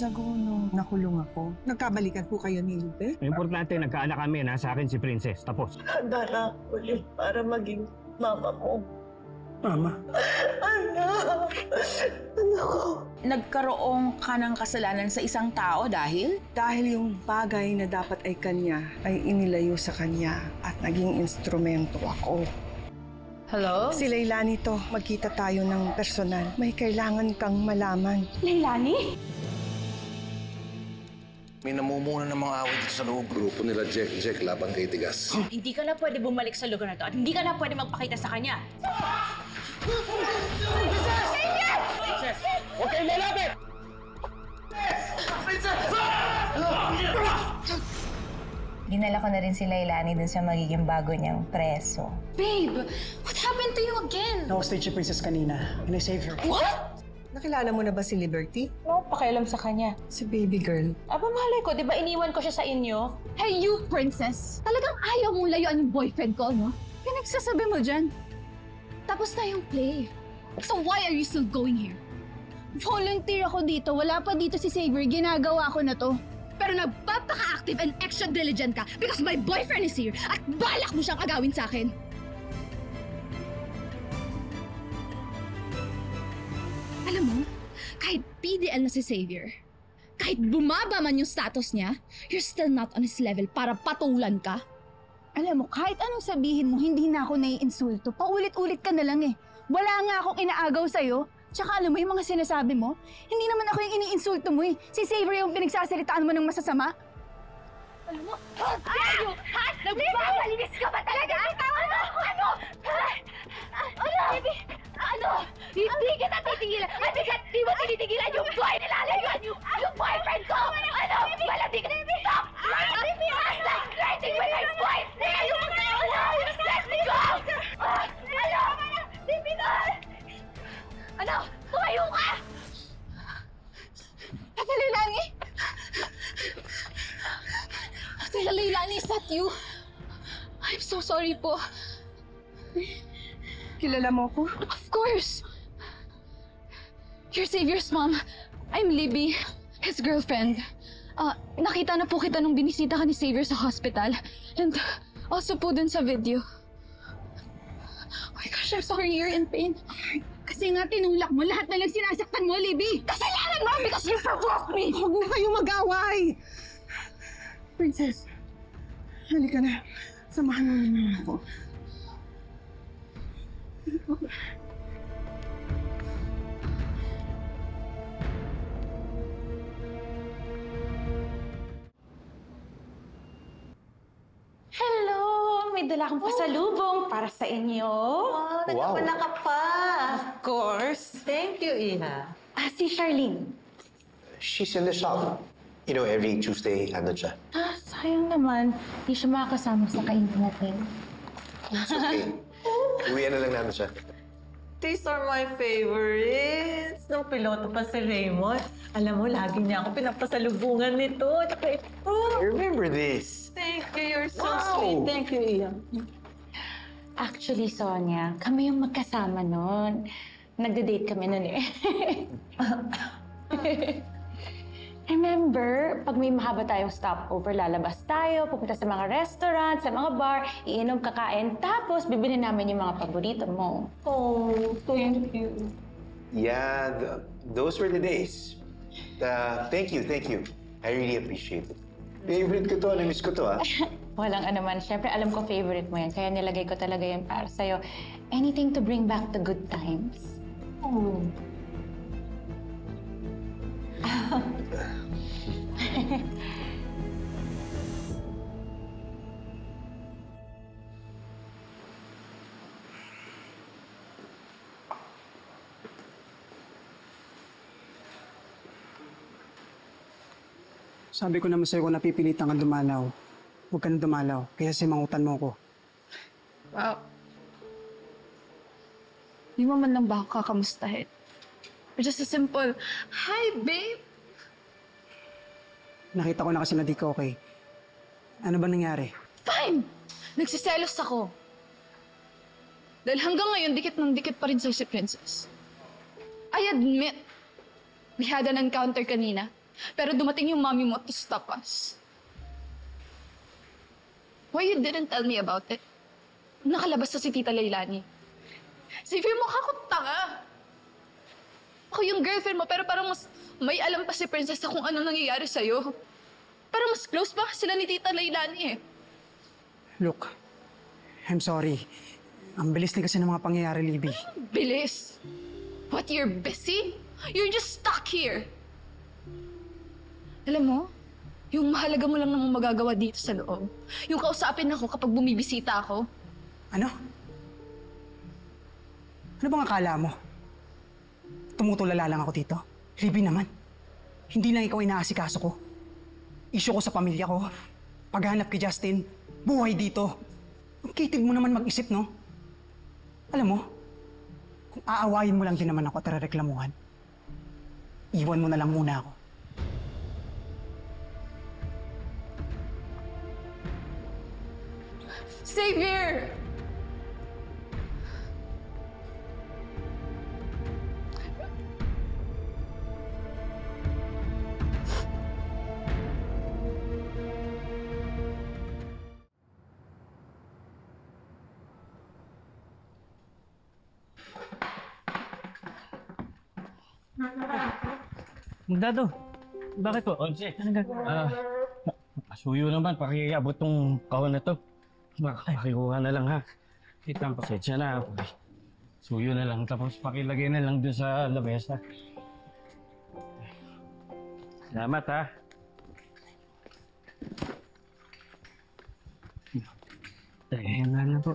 years ago nung nakulong ako. Nagkabalikan po kayo ni Lupe? Importante, nagkaanak kami. Nasa akin si Princess. Tapos. Handa na ulit para maging mama mo. Mama? Anak! Anak ko! Nagkaroon ka ng kasalanan sa isang tao dahil? Dahil yung bagay na dapat ay kanya ay inilayo sa kanya at naging instrumento ako. Hello? Si Leilani to, magkita tayo ng personal. May kailangan kang malaman. Leilani? May namumuna ng mga away dito sa loob. Grupo nila Jack laban kay Tigas. Hindi ka na pwede bumalik sa lugar na to at hindi ka na pwede magpakita sa kanya. Huwag kayong lalapit! Dinala ko na rin si Leilani dun sa magiging bago niyang preso. Babe, what happened to you again? Na-hostage si Princess kanina, and I saved her. What? Nakilala mo na ba si Liberty? Ano pakialam sa kanya? Si baby girl. Aba, malay ko, di ba iniwan ko siya sa inyo? Hey, you, princess! Talagang ayaw mong layuan yung boyfriend ko, no? Pinagsasabi mo dyan. Tapos na yung play. So why are you still going here? Volunteer ako dito. Wala pa dito si Xavier. Ginagawa ko na to. Pero nagpapaka-active and extra diligent ka because my boyfriend is here at balak mo siyang agawin sa akin. Alam mo, kahit PDL na si Xavier, kahit bumaba man yung status niya, you're still not on his level para patulan ka. Alam mo, kahit anong sabihin mo, hindi na ako naiinsulto. Paulit-ulit ka na lang eh. Wala nga akong inaagaw sa'yo. Tsaka alam mo, yung mga sinasabi mo, hindi naman ako yung iniinsulto mo eh. Si Xavier yung pinagsasalitaan mo ng masasama. Alam mo, ayaw! Nagpapalinis ka ba talaga? Ano? Ano? Ano? Ano? Hindi kita titigilan! Hindi mo tinitigilan yung boy nilalayuan yung boyfriend ko! Ano? Wala di ka! Stop! Stop flirting with my boyfriend! Let me go! Ano? Dipinol! Ano? Tumayo ka! Ate Leilani? Ate Leilani, is that you? I'm so sorry po. Kilala mo ko? Of course! You're Xavier's mom. I'm Libby, his girlfriend. Nakita na po kita nung binisita ka ni Xavier sa hospital. And also po dun sa video. Oh my gosh, I'm sorry you're in pain. Kasi nga tinulak mo lahat na lang sinasaktan mo, Libby! Kasalanan mo because you provoked me! Huwag mo kayong mag-away! Princess, halika na. Samahan mo naman ako. Hello! May dala akong pasalubong para sa inyo. Oh, nagpapala ka pa. Of course. Thank you, Iha. Si Charlene. She's in the shop. You know, every Tuesday, andun siya. Sayang naman. Hindi siya makakasama sa kain natin. It's okay. Uwian na lang namin siya. These are my favorites. Nung piloto pa si Raymond, alam mo, lagi niya ako pinapasalubungan nito. Tsaka ito. I remember this. Thank you, you're so Wow. sweet. Thank you, Iha. Actually, Sonia, kami yung magkasama nun. Nagde-date kami nun eh. Remember, pag may mahaba tayong stopover, lalabas tayo, pupunta sa mga restaurant, sa mga bar, iinom, kakain, tapos bibili namin yung mga paborito mo. Oh, thank you. Yeah, those were the days. Thank you, thank you. I really appreciate it. Favorite ko to, namiss ko to Walang anuman. Siyempre, alam ko favorite mo yan, kaya nilagay ko talaga yan para sa'yo. Anything to bring back the good times. Oh. Sabi ko naman sa'yo kung napipilitan kang dumalaw, huwag ka na dumalaw, kaya simangutan mo ko. Wow. Di mo man lang ba ako kakamustahin? Or just a simple, hi, babe! Nakita ko na kasi na di ka okay. Ano ba nangyari? Fine! Nagsiselos ako. Dahil hanggang ngayon, dikit ng dikit pa rin sa'yo si Princess. I admit, we had an encounter kanina. Pero dumating yung mommy mo to stop us. Why you didn't tell me about it? Nakalabas na si Tita Leilani. Xavier, mukha ko tanga. Ako yung girlfriend mo, pero parang mas may alam pa si Princess na kung ano nangyayari sa'yo. Pero mas close pa sila ni Tita Leilani eh. Look, I'm sorry. Ang bilis din kasi ng mga pangyayari, Libby. Bilis. What, you're busy? You're just stuck here. Alam mo, yung mahalaga mo lang namang magagawa dito sa loob. Yung kausapin ako kapag bumibisita ako. Ano? Ano bang akala mo? Tumutulala lang ako dito? Libby naman. Hindi lang ikaw inaasikaso ko. Isyu ko sa pamilya ko. Paghanap kay Justin, buhay dito. Ang kitid mo naman mag-isip, no? Alam mo, kung aawayin mo lang din naman ako at reklamuhan, iwan mo na lang muna ako. Xavier! Dado, bakit po? Onse, pasuyo naman, pakiabot tong kahon na to. Pakikuha na lang ha. Pasensya na. Suyo na lang, tapos pakilagay na lang dun sa lamesa. Salamat ha. Ayan na po.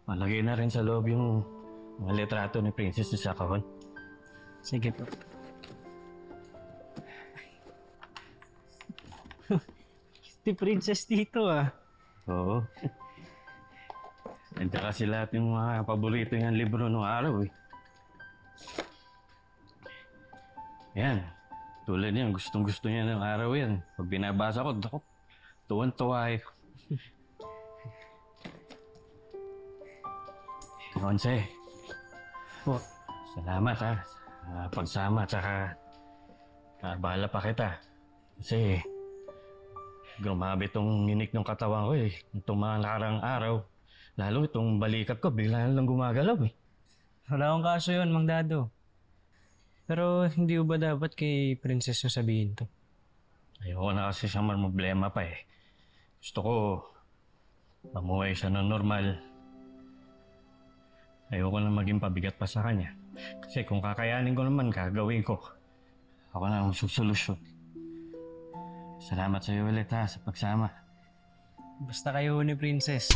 Malagay na rin sa loob yung mga litrato ni Princess sa kahon. Sige po. Si Princess dito ah. Oo. Nandiyan kasi lahat yung mga paborito niyang libro noong araw eh. Yan. Tulad niyan, gustong-gusto niya ng araw yan. Pag binabasa ko, tuwan-tuwa eh. Onse. Po. Salamat ha. Pagsama at saka bahala pa kita. Kasi grabe itong ninik ng katawan ko eh. Itong mga nakarang araw. Lalo itong balikat ko, bigla lang gumagalaw eh. Wala akong kaso yun, Mang Dado. Pero hindi ba dapat kay Princess yung sabihin to? Ayoko na kasi siyang problema pa eh. Gusto ko mamuhay siya ng normal. Ayoko na maging pabigat pa sa kanya. Kasi kung kakayanin ko naman, gagawin ko. Ako na ang susolusyon. Salamat sa iyo ulit ha, sa pagsama. Basta kayo ni Princess.